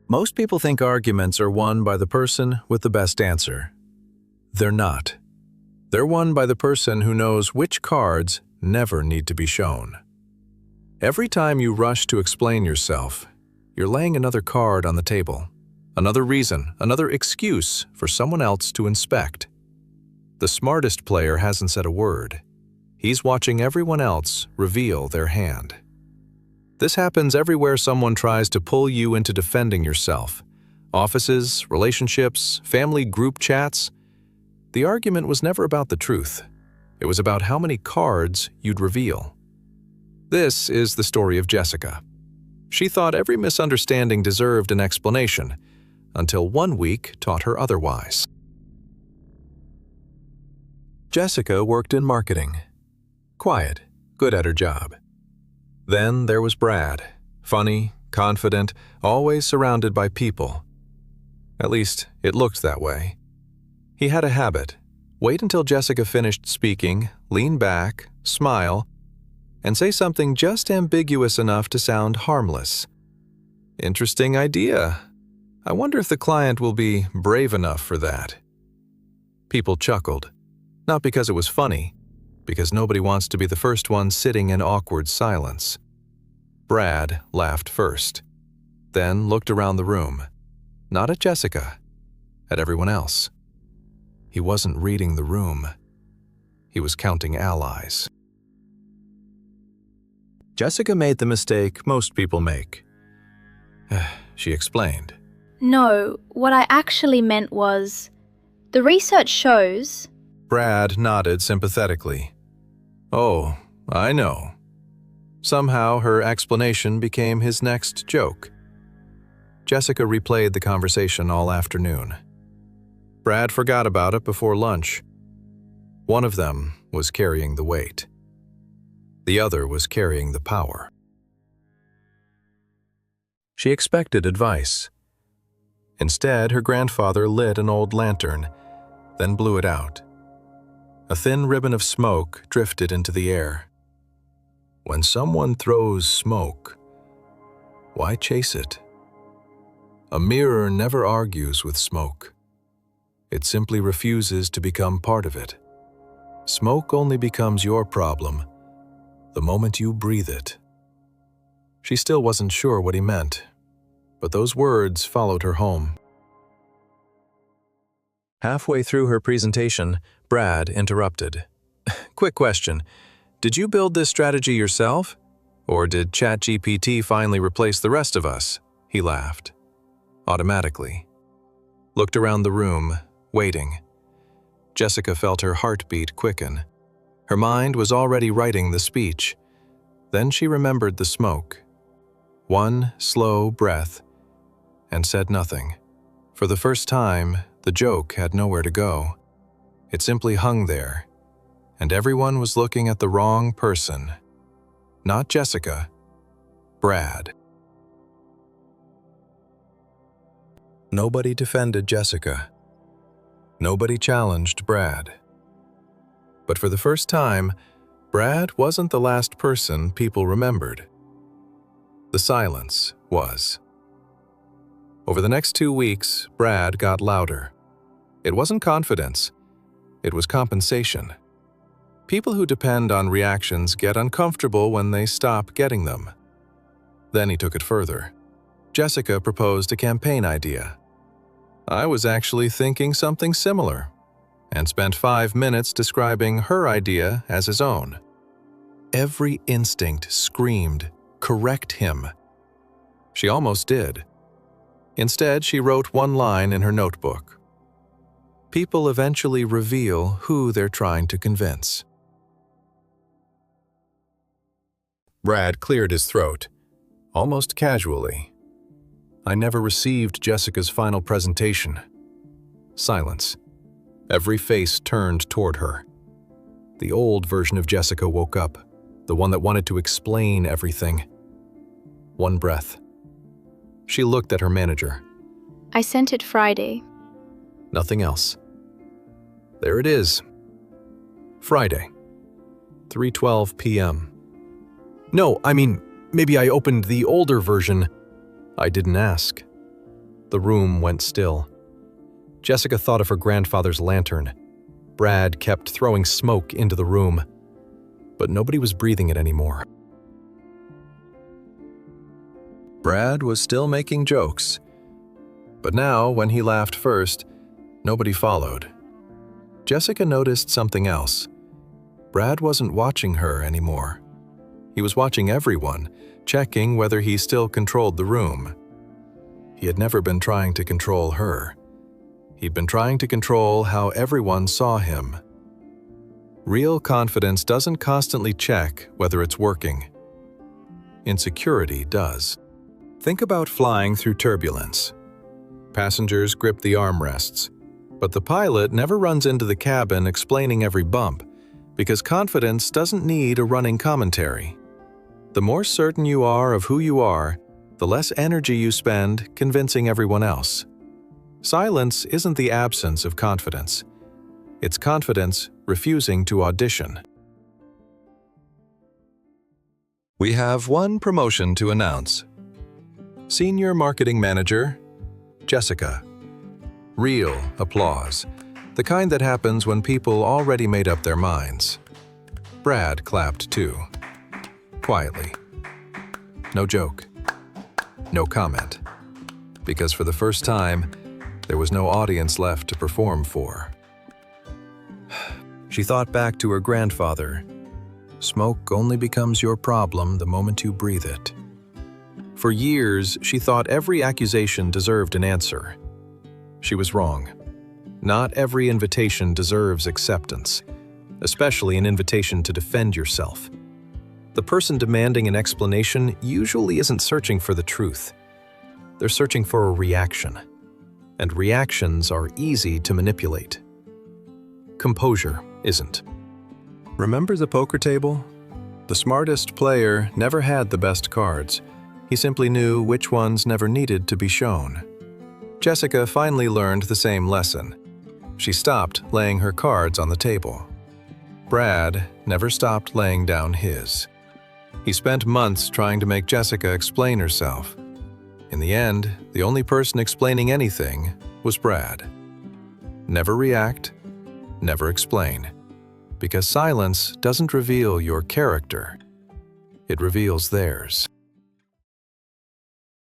Most people think arguments are won by the person with the best answer. They're not. They're won by the person who knows which cards never need to be shown. Every time you rush to explain yourself, you're laying another card on the table, another reason, another excuse for someone else to inspect. The smartest player hasn't said a word. He's watching everyone else reveal their hand. This happens everywhere someone tries to pull you into defending yourself. Offices, relationships, family group chats. The argument was never about the truth. It was about how many cards you'd reveal. This is the story of Jessica. She thought every misunderstanding deserved an explanation, until one week taught her otherwise. Jessica worked in marketing. Quiet, good at her job. Then there was Brad, funny, confident, always surrounded by people. At least, it looked that way. He had a habit: wait until Jessica finished speaking, lean back, smile, and say something just ambiguous enough to sound harmless. Interesting idea. I wonder if the client will be brave enough for that. People chuckled, not because it was funny, because nobody wants to be the first one sitting in awkward silence. Brad laughed first, then looked around the room, not at Jessica, at everyone else. He wasn't reading the room. He was counting allies. Jessica made the mistake most people make. She explained. No, what I actually meant was, the research shows... Brad nodded sympathetically. Oh, I know. Somehow her explanation became his next joke. Jessica replayed the conversation all afternoon. Brad forgot about it before lunch. One of them was carrying the weight. The other was carrying the power. She expected advice. Instead, her grandfather lit an old lantern, then blew it out. A thin ribbon of smoke drifted into the air. When someone throws smoke, why chase it? A mirror never argues with smoke. It simply refuses to become part of it. Smoke only becomes your problem the moment you breathe it. She still wasn't sure what he meant, but those words followed her home. Halfway through her presentation, Brad interrupted. Quick question. Did you build this strategy yourself? Or did ChatGPT finally replace the rest of us? He laughed. Automatically. Looked around the room, waiting. Jessica felt her heartbeat quicken. Her mind was already writing the speech. Then she remembered the smoke. One slow breath, and said nothing. For the first time, the joke had nowhere to go. It simply hung there, and everyone was looking at the wrong person. Not Jessica, Brad. Nobody defended Jessica. Nobody challenged Brad. But for the first time, Brad wasn't the last person people remembered. The silence was. Over the next 2 weeks, Brad got louder. It wasn't confidence. It was compensation. People who depend on reactions get uncomfortable when they stop getting them. Then he took it further. Jessica proposed a campaign idea. I was actually thinking something similar, and spent 5 minutes describing her idea as his own. Every instinct screamed, "Correct him." She almost did. Instead, she wrote one line in her notebook. People eventually reveal who they're trying to convince. Brad cleared his throat, almost casually. I never received Jessica's final presentation. Silence. Every face turned toward her. The old version of Jessica woke up, the one that wanted to explain everything. One breath. She looked at her manager. I sent it Friday. Nothing else. There it is. Friday, 3:12 p.m. No, I mean, maybe I opened the older version. I didn't ask. The room went still. Jessica thought of her grandfather's lantern. Brad kept throwing smoke into the room, but nobody was breathing it anymore. Brad was still making jokes, but now, when he laughed first, nobody followed. Jessica noticed something else. Brad wasn't watching her anymore. He was watching everyone, checking whether he still controlled the room. He had never been trying to control her. He'd been trying to control how everyone saw him. Real confidence doesn't constantly check whether it's working. Insecurity does. Think about flying through turbulence. Passengers grip the armrests, but the pilot never runs into the cabin explaining every bump, because confidence doesn't need a running commentary. The more certain you are of who you are, the less energy you spend convincing everyone else. Silence isn't the absence of confidence. It's confidence refusing to audition. We have one promotion to announce. Senior Marketing Manager, Jessica. Real applause, the kind that happens when people already made up their minds. Brad clapped too. Quietly. No joke. No comment. Because for the first time, there was no audience left to perform for. She thought back to her grandfather. Smoke only becomes your problem the moment you breathe it. For years, she thought every accusation deserved an answer. She was wrong. Not every invitation deserves acceptance, especially an invitation to defend yourself. The person demanding an explanation usually isn't searching for the truth. They're searching for a reaction, and reactions are easy to manipulate. Composure isn't. Remember the poker table? The smartest player never had the best cards. He simply knew which ones never needed to be shown. Jessica finally learned the same lesson. She stopped laying her cards on the table. Brad never stopped laying down his. He spent months trying to make Jessica explain herself. In the end, the only person explaining anything was Brad. Never react, never explain. Because silence doesn't reveal your character. It reveals theirs.